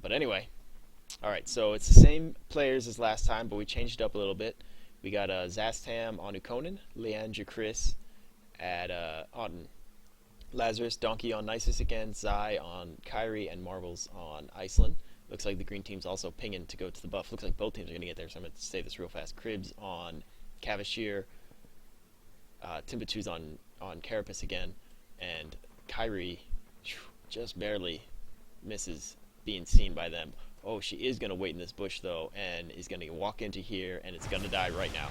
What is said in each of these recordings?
But anyway, alright, so it's the same players as last time, but we changed it up a little bit. We got Zastam on Ukonin, Leandra Chris on Lazarus, Donkey on Nisus again, Zai on Kyrie, and Marvels on Iceland. Looks like the green team's also pinging to go to the buff. Looks like both teams are going to get there, so I'm going to say this real fast. Kribs on Cavashir, Timbitou's on Carapace again, and Kyrie just barely misses being seen by them. Oh, she is going to wait in this bush, though, and is going to walk into here, and it's going to die right now.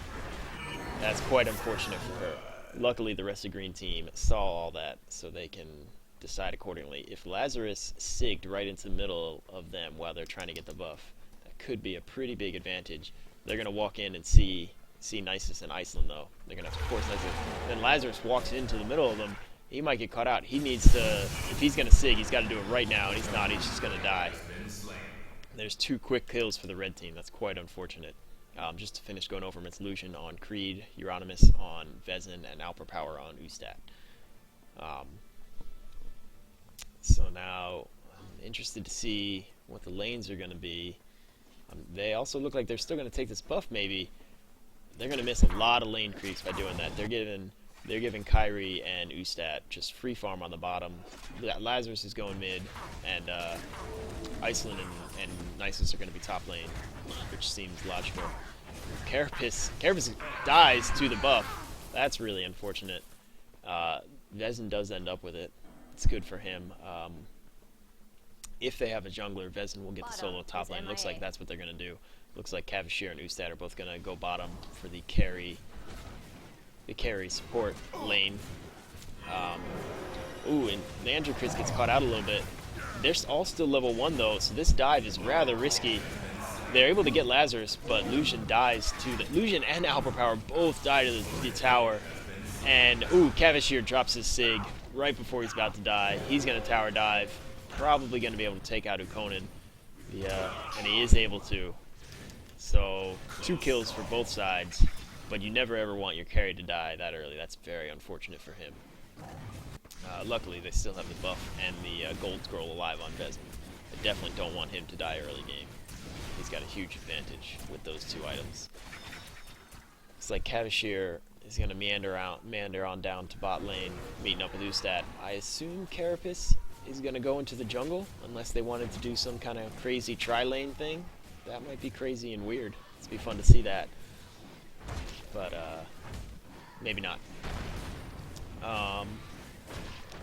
That's quite unfortunate for her. Luckily, the rest of the green team saw all that, so they can decide accordingly. If Lazarus sigged right into the middle of them while they're trying to get the buff, that could be a pretty big advantage. They're going to walk in and see Nisus and Iceland, though. They're going to have to force Nisus. Then Lazarus walks into the middle of them. He might get caught out. He needs to, if he's going to sig, he's got to do it right now, and he's not. He's just going to die. There's 2 quick kills for the red team. That's quite unfortunate. Just to finish going over Miss Lucian on Creed, Euronymous on Vezin, and AlperPOWER on Ustat. So now I'm interested to see what the lanes are going to be. They also look like they're still going to take this buff, maybe. They're going to miss a lot of lane creeps by doing that. They're giving Kyrie and Ustat just free farm on the bottom. Lazarus is going mid, and Iceland and Nisus are going to be top lane, which seems logical. Carapace dies to the buff. That's really unfortunate. Vezin does end up with it. It's good for him. If they have a jungler, Vezin will get the solo top lane. Looks like that's what they're going to do. Looks like Cavashir and Ustat are both going to go bottom for the carry support lane. Ooh, and Leandra Chris gets caught out a little bit. They're all still level 1 though, so this dive is rather risky. They're able to get Lazarus, but Lucian dies to the Lucian and AlperPOWER both die to the tower. And ooh, Cavashir drops his sig right before he's about to die. He's gonna tower dive, probably gonna be able to take out Ukonin. And he is able to. So 2 kills for both sides, but you never ever want your carry to die that early. That's very unfortunate for him. Luckily, they still have the buff and the gold scroll alive on Vezin. I definitely don't want him to die early game. He's got a huge advantage with those 2 items. It's like Cavashir is going to meander on down to bot lane, meeting up with Ustat. I assume Carapace is going to go into the jungle, unless they wanted to do some kind of crazy tri-lane thing. That might be crazy and weird. It'd be fun to see that. But, maybe not.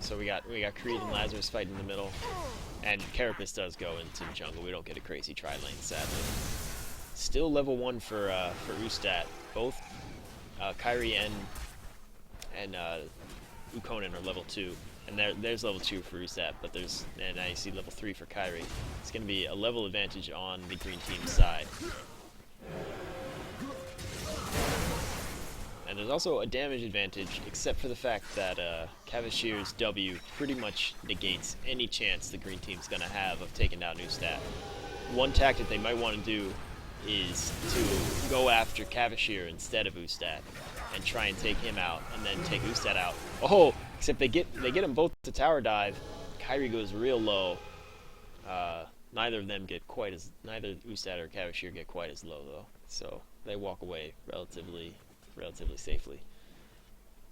So we got Creed and Lazarus fighting in the middle, and Carapace does go into the jungle. We don't get a crazy tri-lane, sadly. Still level 1 for Ustat. Both Kyrie and Ukonin are level 2, and there's level 2 for Ustat, but and now you see level 3 for Kyrie. It's going to be a level advantage on the green team's side. And there's also a damage advantage, except for the fact that Cavashir's W pretty much negates any chance the green team's going to have of taking down Ustat. One tactic they might want to do is to go after Cavashir instead of Ustat and try and take him out, and then take Ustat out. Oh, except they get them both to tower dive. Kyrie goes real low. Neither Ustat or Cavashir get quite as low though, so they walk away relatively safely.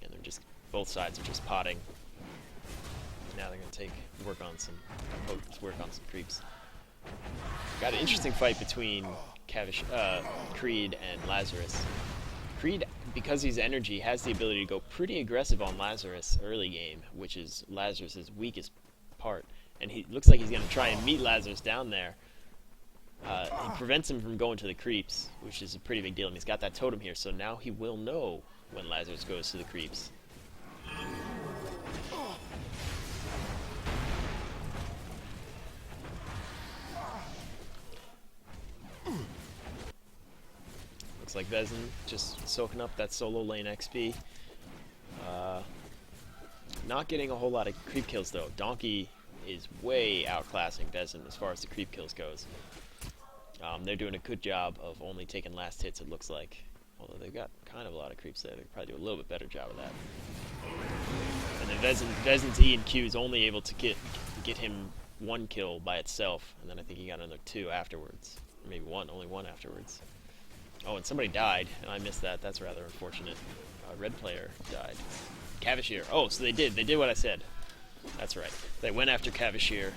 And they're just, both sides are just potting. Now they're gonna work on some creeps. Got an interesting fight between Creed and Lazarus. Creed, because he's energy, has the ability to go pretty aggressive on Lazarus early game, which is Lazarus's weakest part. And he looks like he's gonna try and meet Lazarus down there. He prevents him from going to the creeps, which is a pretty big deal, and he's got that totem here, so now he will know when Lazarus goes to the creeps. Looks like Vezin just soaking up that solo lane XP. Not getting a whole lot of creep kills though. Donkey is way outclassing Vezin as far as the creep kills goes. They're doing a good job of only taking last hits, it looks like. Although they've got kind of a lot of creeps there. They could probably do a little bit better job of that. And then Vezin's E and Q is only able to get him one kill by itself, and then I think he got another 2 afterwards. Or maybe only one afterwards. Oh, and somebody died, and I missed that. That's rather unfortunate. A red player died. Cavalier. Oh, so they did what I said. That's right. They went after Cavalier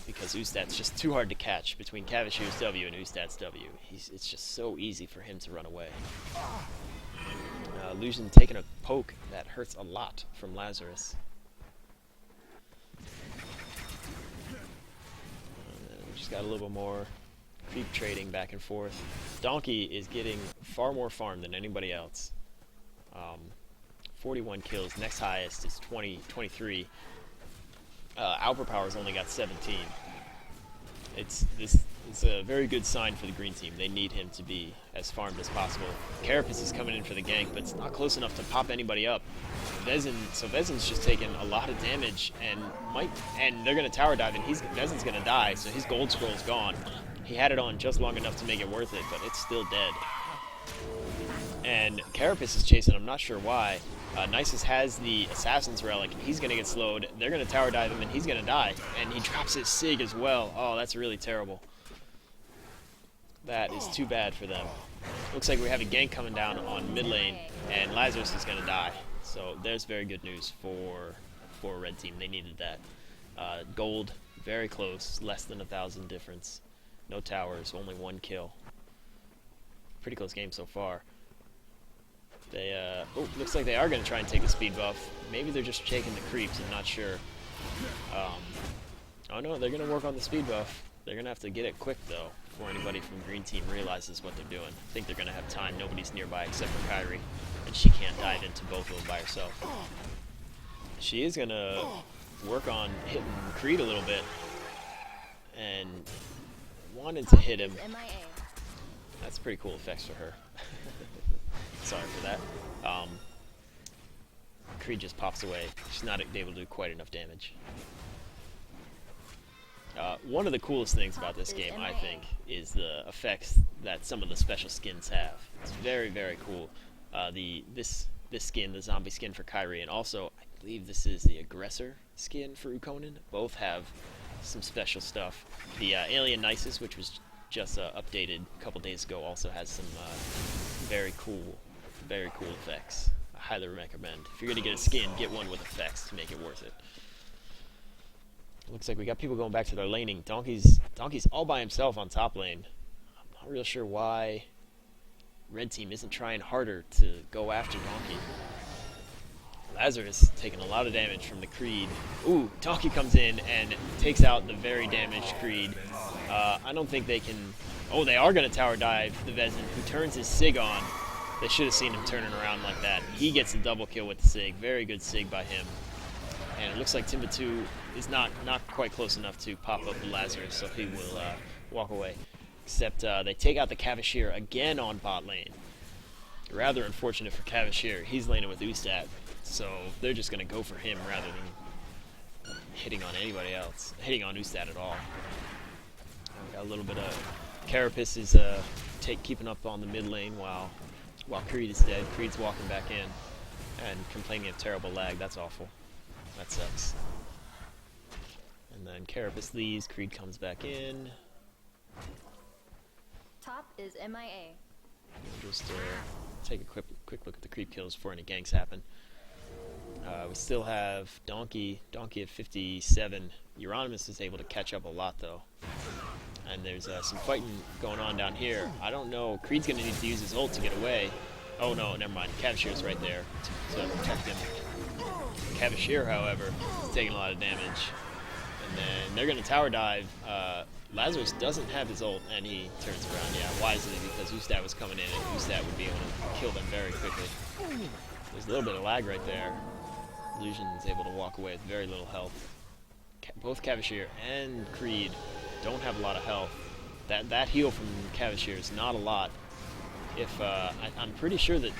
because Ustad's just too hard to catch between Cavalier's W and Ustad's W. It's just so easy for him to run away. Illusion taking a poke that hurts a lot from Lazarus. We just got a little more creep trading back and forth. Donkey is getting far more farm than anybody else. 41 kills. Next highest is 23. AlperPOWER's only got 17. It's a very good sign for the green team. They need him to be as farmed as possible. Carapace is coming in for the gank, but it's not close enough to pop anybody up. So Vezin's just taking a lot of damage, and they're gonna tower dive, and Vezin's gonna die. So his gold scroll's gone. He had it on just long enough to make it worth it, but it's still dead. And Carapace is chasing. I'm not sure why. Nisus has the Assassin's Relic. He's going to get slowed. They're going to tower dive him, and he's going to die. And he drops his Sig as well. Oh, that's really terrible. That is too bad for them. Looks like we have a gank coming down on mid lane, and Lazarus is going to die. So there's very good news for red team. They needed that. Gold, very close. Less than 1,000 difference. No towers, only 1 kill. Pretty close game so far. Oh, looks like they are going to try and take the speed buff. Maybe they're just shaking the creeps, I'm not sure. Oh no, they're going to work on the speed buff. They're going to have to get it quick, though, before anybody from green team realizes what they're doing. I think they're going to have time. Nobody's nearby except for Kairi, and she can't dive into both of them by herself. She is going to work on hitting Creed a little bit, and wanted to hit him. That's pretty cool effects for her. Sorry for that. Creed just pops away. She's not able to do quite enough damage. One of the coolest things about this game, I think, is the effects that some of the special skins have. It's very, very cool. This skin, the zombie skin for Kairi, and also I believe this is the aggressor skin for Euronymous. Both have some special stuff. The Alien Nisus, which was just updated a couple days ago, also has some very cool effects. I highly recommend. If you're gonna get a skin, get one with effects to make it worth it. Looks like we got people going back to their laning. Donkey's all by himself on top lane. I'm not real sure why red team isn't trying harder to go after Donkey. Lazarus taking a lot of damage from the Creed. Ooh, Donkey comes in and takes out the very damaged Creed. I don't think they can... Oh, they are going to tower dive the Vezin, who turns his Sig on. They should have seen him turning around like that. He gets a double kill with the Sig. Very good Sig by him. And it looks like Timbitou is not quite close enough to pop up the Lazarus, so he will walk away. Except they take out the Cavalier again on bot lane. Rather unfortunate for Cavalier. He's laning with Ustad, so they're just going to go for him rather than hitting on anybody else. Hitting on Ustad at all. We got a little bit of... Carapace is keeping up on the mid lane while Creed is dead. Creed's walking back in and complaining of terrible lag. That's awful. That sucks. And then Carapace leaves. Creed comes back in. Top is MIA. We'll just take a quick look at the creep kills before any ganks happen. We still have Donkey at 57. Euronymous is able to catch up a lot, though. And there's some fighting going on down here. I don't know. Creed's going to need to use his ult to get away. Oh, no, never mind. Cavalier's right there to protect him. Cavalier, however, is taking a lot of damage. And then they're going to tower dive. Lazarus doesn't have his ult, and he turns around, wisely, because Ustad was coming in, and Ustad would be able to kill them very quickly. There's a little bit of lag right there. Illusion is able to walk away with very little health. Both Cavalier and Creed don't have a lot of health. That heal from Cavalier is not a lot. If I'm pretty sure that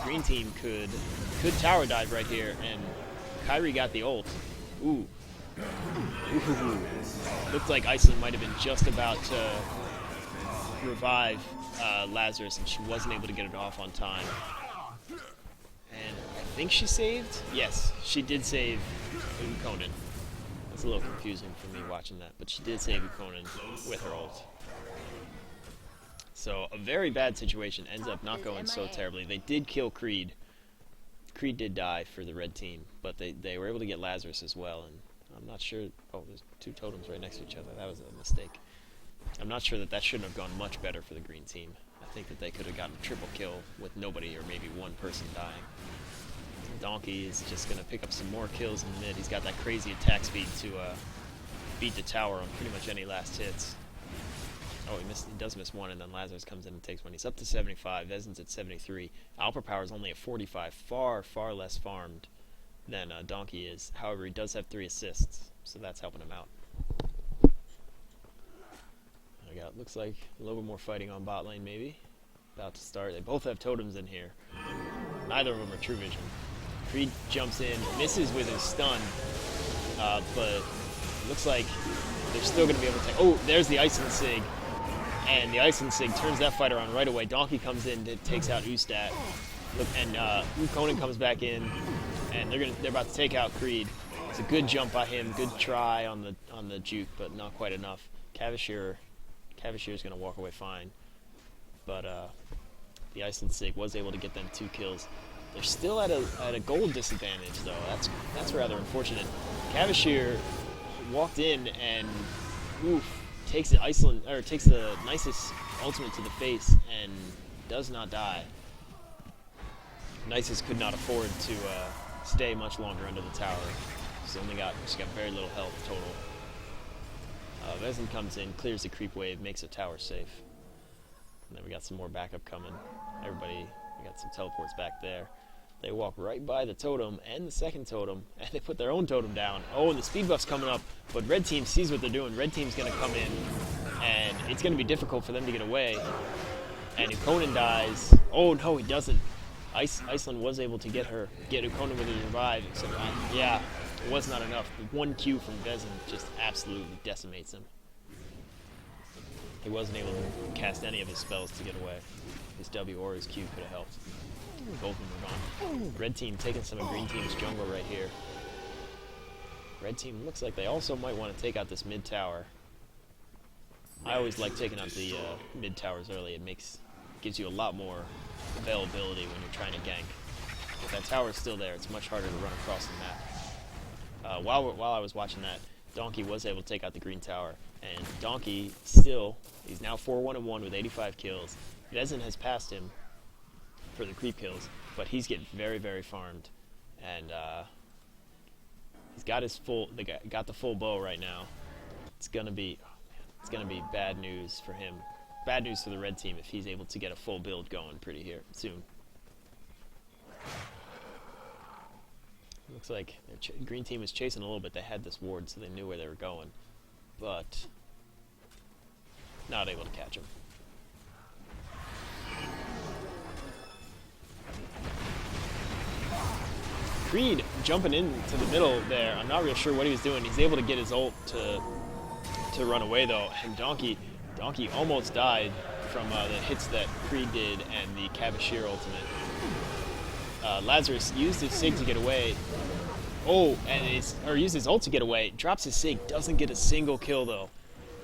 green team could tower dive right here, and Kairi got the ult. Ooh. Looked like Iceland might have been just about to revive Lazarus, and she wasn't able to get it off on time. And I think she saved? Yes, she did save Conan. It's a little confusing for me watching that, but she did save Euronymous with her ult. So a very bad situation ends up not going so terribly. They did kill Krib. Krib did die for the red team, but they were able to get Lazarus as well, and I'm not sure... Oh, there's two totems right next to each other. That was a mistake. I'm not sure that shouldn't have gone much better for the green team. I think that they could have gotten a triple kill with nobody or maybe one person dying. Donkey is just going to pick up some more kills in the mid. He's got that crazy attack speed to beat the tower on pretty much any last hits. Oh, he does miss one, and then Lazarus comes in and takes one. He's up to 75. Vezin's at 73. AlperPOWER is only at 45. Far, far less farmed than Donkey is. However, he does have 3 assists, so that's helping him out. Looks like a little bit more fighting on bot lane, maybe. About to start. They both have totems in here. Neither of them are true vision. Krib jumps in, misses with his stun, but looks like they're still going to be able to take... Oh, there's the Iceland Sig. And the Iceland Sig turns that fighter on right away. Donkey comes in, takes out Ustat. And Euronymous comes back in, and they're about to take out Krib. It's a good jump by him, good try on the juke, but not quite enough. Cavashier's going to walk away fine, but the Iceland Sig was able to get them 2 kills. They're still at a gold disadvantage, though. That's rather unfortunate. Cavashier walked in and takes the Nisus ultimate to the face and does not die. Nisus could not afford to stay much longer under the tower. She's got very little health total. Vezin comes in, clears the creep wave, makes a tower safe. And then we got some more backup coming. We got some teleports back there. They walk right by the totem and the second totem, and they put their own totem down. Oh, and the speed buff's coming up, but red team sees what they're doing. Red team's going to come in, and it's going to be difficult for them to get away. And Euronymous dies. Oh, no, he doesn't. Iceland was able to get Euronymous with a revive, except, yeah, it was not enough. The 1 Q from Vezin just absolutely decimates him. He wasn't able to cast any of his spells to get away. His W or his Q could have helped. Both of them are gone. Red team taking some of green team's jungle right here. Red team looks like they also might want to take out this mid tower. I always like taking out the mid towers early. It gives you a lot more availability when you're trying to gank. If that tower is still there, it's much harder to run across the map. While I was watching that, Donkey was able to take out the green tower, and Donkey he's now 4-1-1 with 85 kills. Vezin has passed him for the creep kills, but he's getting very, very farmed, and he's got the full bow right now. It's gonna be bad news for him. Bad news for the red team if he's able to get a full build going soon. Looks like green team was chasing a little bit. They had this ward, so they knew where they were going, but not able to catch him. Krib jumping into the middle there. I'm not real sure what he was doing. He's able to get his ult to run away though, and Donkey almost died from the hits that Krib did and the Cavashier ultimate. Lazarus used his Sig to get away. Oh, used his ult to get away. Drops his Sig, doesn't get a single kill though.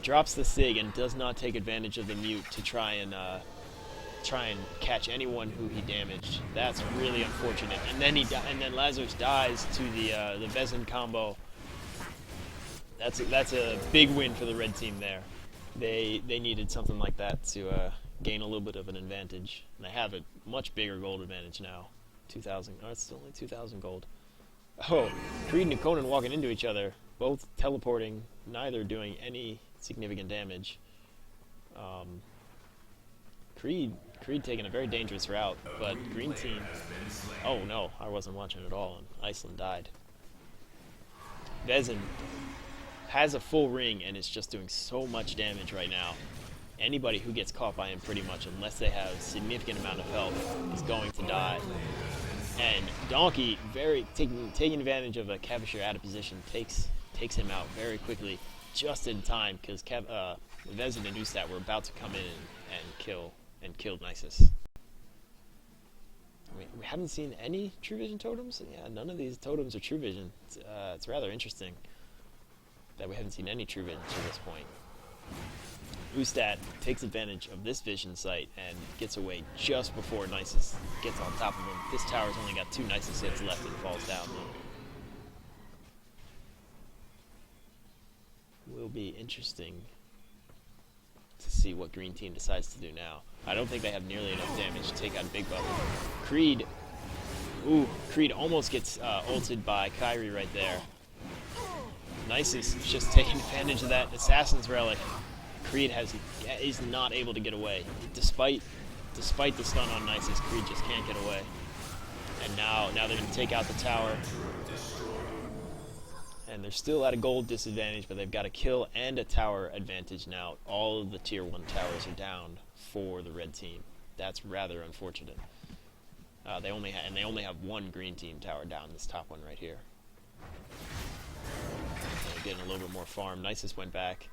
Drops the Sig and does not take advantage of the mute to try and catch anyone who he damaged. That's really unfortunate. And then Lazarus dies to the Vezin combo. That's a big win for the red team there. They needed something like that to gain a little bit of an advantage. And they have a much bigger gold advantage now. 2,000. Oh, it's still only 2,000 gold. Oh, Krib and Euronymous walking into each other, both teleporting, neither doing any significant damage. Krib taking a very dangerous route, but green team... Oh no, I wasn't watching at all, and Iceland died. Vezin has a full ring and is just doing so much damage right now. Anybody who gets caught by him pretty much, unless they have a significant amount of health, is going to die. And Donkey, taking advantage of a Cavashier out of position, takes him out very quickly, just in time, because Vezin and Ustat were about to come in and killed Nisus. We haven't seen any True Vision totems. Yeah, none of these totems are True Vision. It's rather interesting. that we haven't seen any true vision to this point. Ustat takes advantage of this vision sight and gets away just before Nisus gets on top of him. This tower's only got 2 Nisus hits left and falls down. Will be interesting to see what green team decides to do now. I don't think they have nearly enough damage to take out Big Bubble. Creed, Creed almost gets ulted by Kairi right there. Nisus just taking advantage of that Assassin's Relic. Creed is not able to get away. Despite the stun on Nisus, Creed just can't get away. And now they're going to take out the tower. And they're still at a gold disadvantage, but they've got a kill and a tower advantage now. All of the tier 1 towers are down for the red team. That's rather unfortunate. They only have 1 green team tower down, this top one right here. They're getting a little bit more farm. Nisus went back.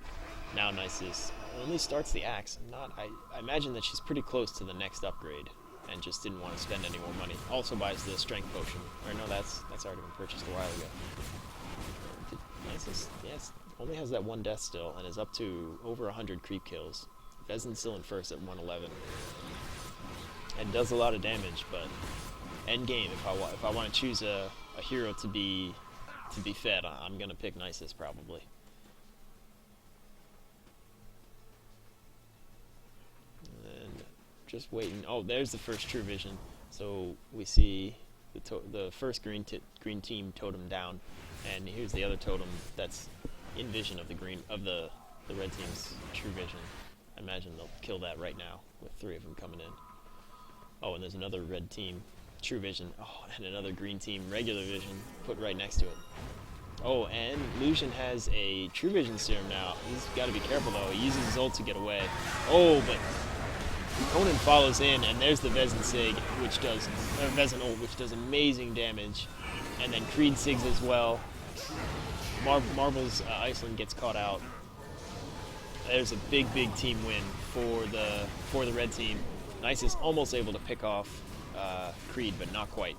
Now Nisus only starts the axe. I imagine that she's pretty close to the next upgrade and just didn't want to spend any more money. Also buys the strength potion. Or no, that's already been purchased a while ago. Nisus, yes, only has that 1 death still and is up to over 100 creep kills. Vezin's still in first at 111. And does a lot of damage, but end game, if I want to choose a hero to be fed, I'm gonna pick Nisus probably. And just waiting. Oh, there's the first true vision. So we see the first green team totem down, and here's the other totem that's in vision of the red team's true vision. I imagine they'll kill that right now with 3 of them coming in. Oh, and there's another red team true vision. Oh, and another green team regular vision put right next to it. Oh, and Lucian has a true vision serum now. He's got to be careful though. He uses his ult to get away. Oh, but Conan follows in, and there's the Vezin Sig, Vezin ult, which does amazing damage. And then Creed Sigs as well. Marvel's Iceland gets caught out. There's a big team win for the red team. Nisus almost able to pick off Creed, but not quite.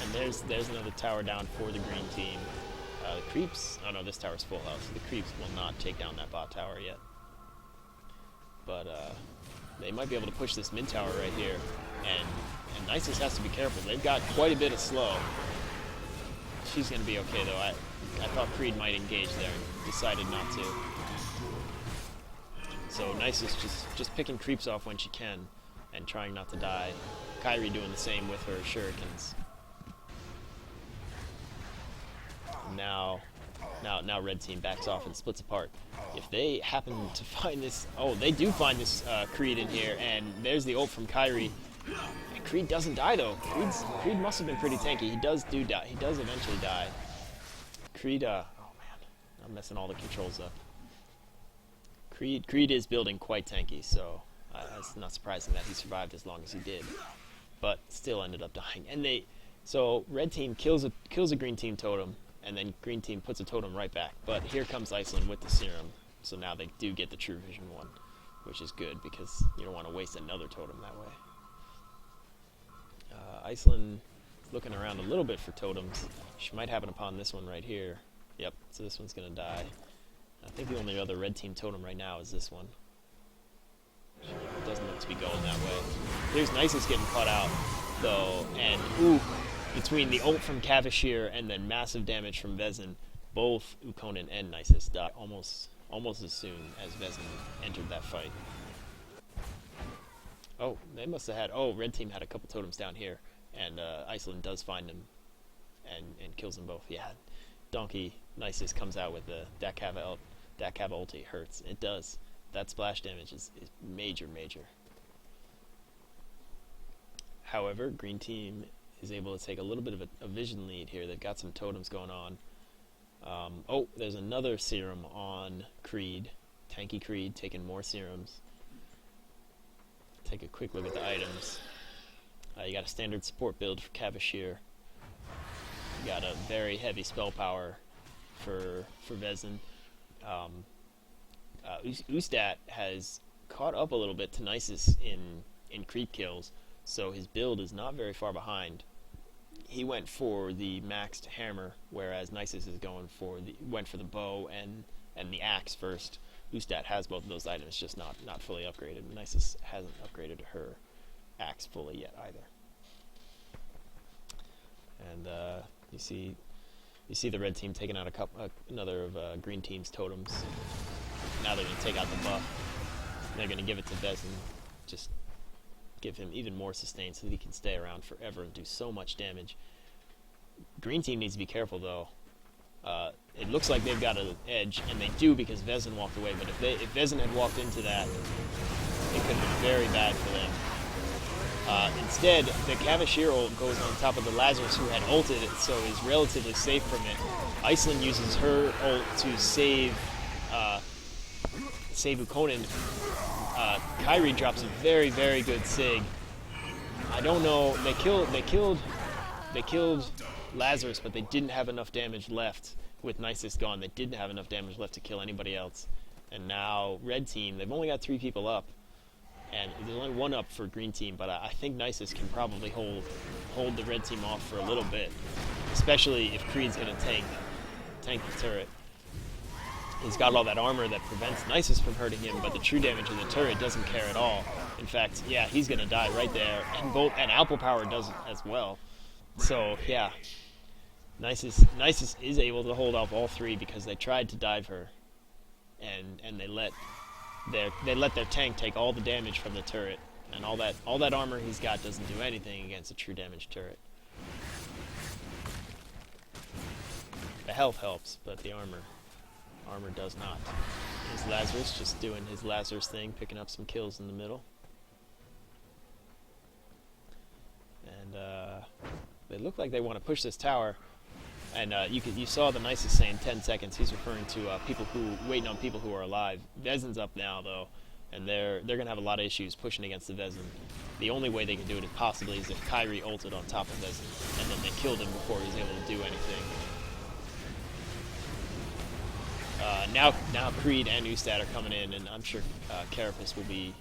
And there's another tower down for the green team. The creeps. Oh no, this tower's full health. So the creeps will not take down that bot tower yet. But they might be able to push this mid tower right here, and Nisus has to be careful. They've got quite a bit of slow. She's gonna be okay though. I thought Creed might engage there, and decided not to. So Nisus just picking creeps off when she can, and trying not to die. Kairi doing the same with her shurikens. Now red team backs off and splits apart. If they happen to find this, they do find this Creed in here, and there's the ult from Kairi. And Creed doesn't die though. Creed must have been pretty tanky. He does die. He does eventually die. Creed, oh man, I'm messing all the controls up. Creed is building quite tanky, so it's not surprising that he survived as long as he did. But still ended up dying. And so red team kills a green team totem, and then green team puts a totem right back. But here comes Iceland with the serum, so now they do get the true vision one, which is good because you don't want to waste another totem that way. Iceland is looking around a little bit for totems. She might happen upon this one right here. Yep, so this one's gonna die. I think the only other red team totem right now is this one. It doesn't look to be going that way. Here's Nisus getting caught out, though, and between the ult from Cavashir and then massive damage from Vezin, both Eukonin and Nisus died almost as soon as Vezin entered that fight. Oh, they must have had... Oh, red team had a couple totems down here, and Iceland does find them and kills them both. Yeah, Donkey Nisus comes out with the Dakava ulti. Hurts. It does. That splash damage is major. However, green team is able to take a little bit of a vision lead here. They've got some totems going on. There's another serum on Creed. Tanky Creed taking more serums. Take a quick look at the items. You got a standard support build for Cavashir. You got a very heavy spell power for Vezin. Ustat has caught up a little bit to Nisus in creep kills, so his build is not very far behind. he went for the maxed hammer, whereas Nisus is went for the bow and the axe first. Ustat has both of those items, just not fully upgraded. Nisus hasn't upgraded her axe fully yet either. And you see the red team taking out another of green team's totems. Now they're going to take out the buff. They're going to give it to Vezin, just give him even more sustain so that he can stay around forever and do so much damage. Green team needs to be careful though. It looks like they've got an edge, and they do because Vezin walked away, but if Vezin had walked into that, it could have been very bad for them. Instead, the Cavalier ult goes on top of the Lazarus, who had ulted it, so is relatively safe from it. Iceland uses her ult to save Euronymous. Kyrie drops a very, very good sig. I don't know. They killed Lazarus, but they didn't have enough damage left with Nisus gone. They didn't have enough damage left to kill anybody else. And now red team, they've only got 3 people up, and there's only 1 up for green team. But I think Nisus can probably hold the red team off for a little bit, especially if Creed's gonna tank the turret. He's got all that armor that prevents Nisus from hurting him, but the true damage of the turret doesn't care at all. In fact, yeah, he's gonna die right there, and AlperPOWER does as well. So yeah, Nisus is able to hold off all 3 because they tried to dive her, and they let their tank take all the damage from the turret, and all that armor he's got doesn't do anything against a true damage turret. The health helps, but the armor does not. Here's Lazarus just doing his Lazarus thing, picking up some kills in the middle. And they look like they want to push this tower. And you saw the Nisus saying 10 seconds. He's referring to waiting on people who are alive. Vezin's up now though, and they're gonna have a lot of issues pushing against the Vezin. The only way they can do it possibly is if Kyrie ulted on top of Vezin, and then they killed him before he was able to do anything. Now Creed and Ustat are coming in, and I'm sure Carapace will be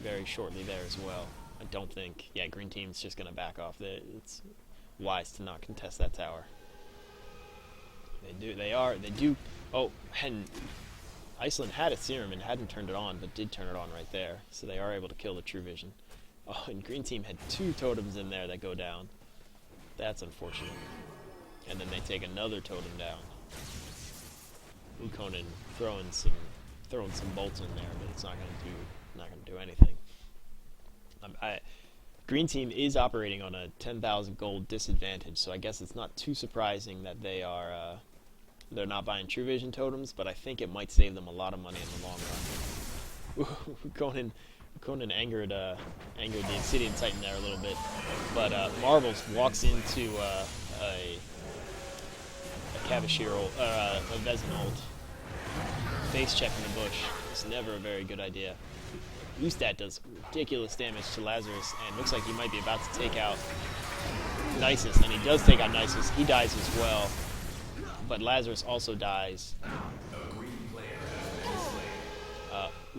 very shortly there as well. I don't think, yeah, green team's just gonna back off. It's wise to not contest that tower. They do. Oh, and Iceland had a serum and hadn't turned it on, but did turn it on right there, so they are able to kill the true vision. Oh, and green team had 2 totems in there that go down. That's unfortunate. And then they take another totem down. Euronymous throwing some bolts in there, but it's not gonna do anything. Green team is operating on a 10,000 gold disadvantage, so I guess it's not too surprising that they're not buying true vision totems, but I think it might save them a lot of money in the long run. Conan angered the Obsidian Titan there a little bit, but Marvels walks into a Cavalier ult, a Vezin ult. Face check in the bush. It's never a very good idea. Ustat does ridiculous damage to Lazarus, and looks like he might be about to take out Nisus, and he does take out Nisus. He dies as well, but Lazarus also dies.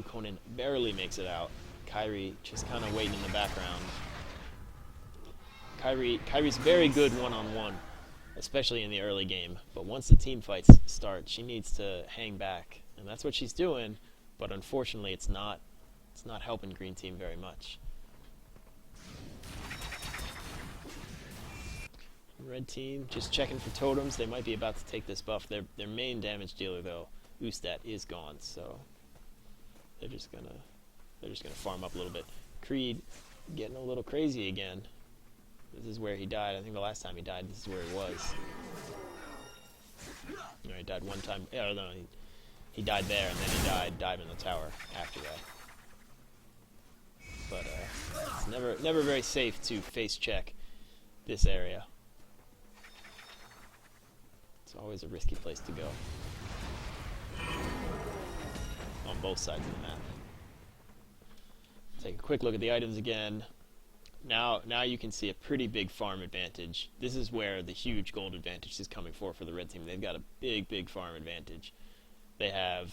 Conan barely makes it out. Kyrie just kind of waiting in the background. Kyrie's very good one-on-one, especially in the early game, but once the team fights start, she needs to hang back, and that's what she's doing, but unfortunately it's not helping green team very much. Red team just checking for totems. They might be about to take this buff. Their main damage dealer though, Ustat, is gone, so they're just gonna farm up a little bit. Creed getting a little crazy again. This is where he died. I think the last time he died, this is where he was. No, he died one time. Yeah, no, he died there, and then he died in the tower after that. But it's never very safe to face check this area. It's always a risky place to go. On both sides of the map. Take a quick look at the items again. Now you can see a pretty big farm advantage. This is where the huge gold advantage is coming for the red team. They've got a big farm advantage. They have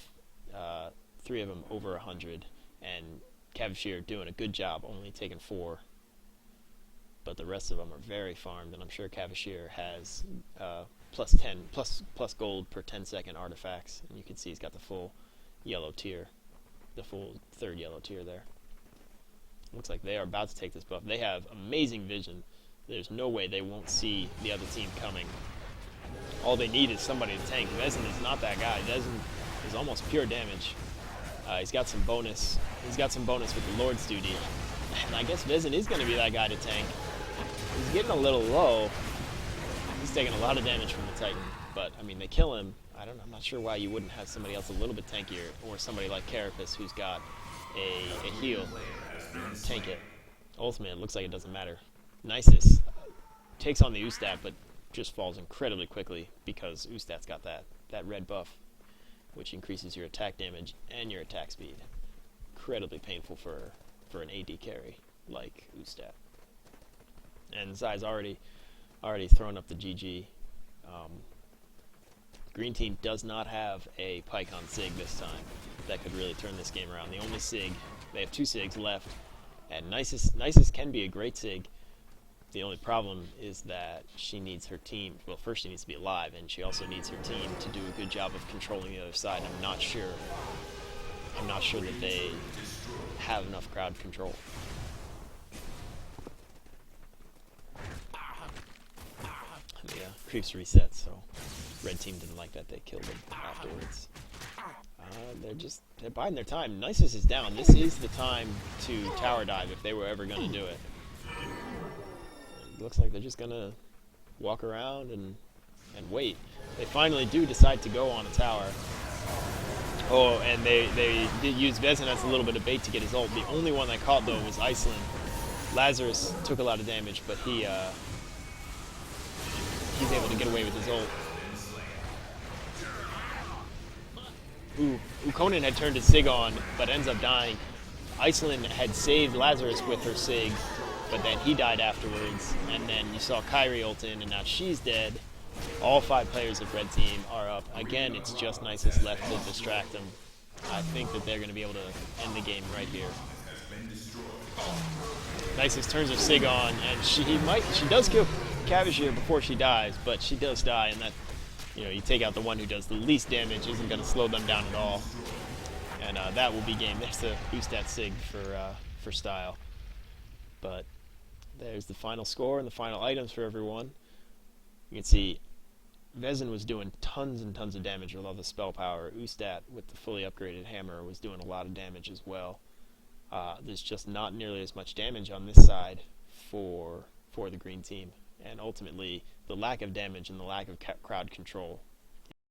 3 of them over 100, and Cavalier doing a good job, only taking 4. but the rest of them are very farmed, and I'm sure Cavalier has plus 10, plus gold per 10-second artifacts, and you can see he's got the full yellow tier, the full third yellow tier there. Looks like they are about to take this buff. They have amazing vision. There's no way they won't see the other team coming. All they need is somebody to tank. Vezin is not that guy. Vezin is almost pure damage. He's got some bonus. He's got some bonus with the Lord's Duty. And I guess Vezin is going to be that guy to tank. He's getting a little low. He's taking a lot of damage from the Titan. But, I mean, they kill him. I'm not sure why you wouldn't have somebody else a little bit tankier, or somebody like Carapace who's got a heal. Tank it. Ultimate, it looks like it doesn't matter. Nisus takes on the Ustat, but just falls incredibly quickly because Ustat's got that red buff, which increases your attack damage and your attack speed. Incredibly painful for an AD carry like Ustat. And Zai's already thrown up the GG. Green team does not have a Pycon Sig this time that could really turn this game around. The only Sig, they have 2 Sigs left, and Nisus can be a great Sig. The only problem is that she needs her team, well, first she needs to be alive, and she also needs her team to do a good job of controlling the other side. I'm not sure that they have enough crowd control. The creeps reset, so red team didn't like that. They killed him afterwards. They're biding their time. Nisus is down. This is the time to tower dive if they were ever going to do it. It looks like they're just going to walk around and wait. They finally do decide to go on a tower. Oh, and they did use Vezin as a little bit of bait to get his ult. The only one that caught, though, was Iceland. Lazarus took a lot of damage, but he's able to get away with his ult. Euronymous had turned his Sig on, but ends up dying. Iceland had saved Lazarus with her Sig, but then he died afterwards. And then you saw Kyrie ult in, and now she's dead. All 5 players of red team are up. Again, it's just Nisus left to distract them. I think that they're going to be able to end the game right here. Nisus turns her Sig on, and she does kill Cavalier before she dies, but she does die, and that, you take out the one who does the least damage, isn't going to slow them down at all. And that will be game. There's the Ustat Sig for style. But there's the final score and the final items for everyone. You can see Vezin was doing tons and tons of damage with all the spell power. Ustat, with the fully upgraded hammer, was doing a lot of damage as well. There's just not nearly as much damage on this side for the green team. And ultimately, the lack of damage and the lack of crowd control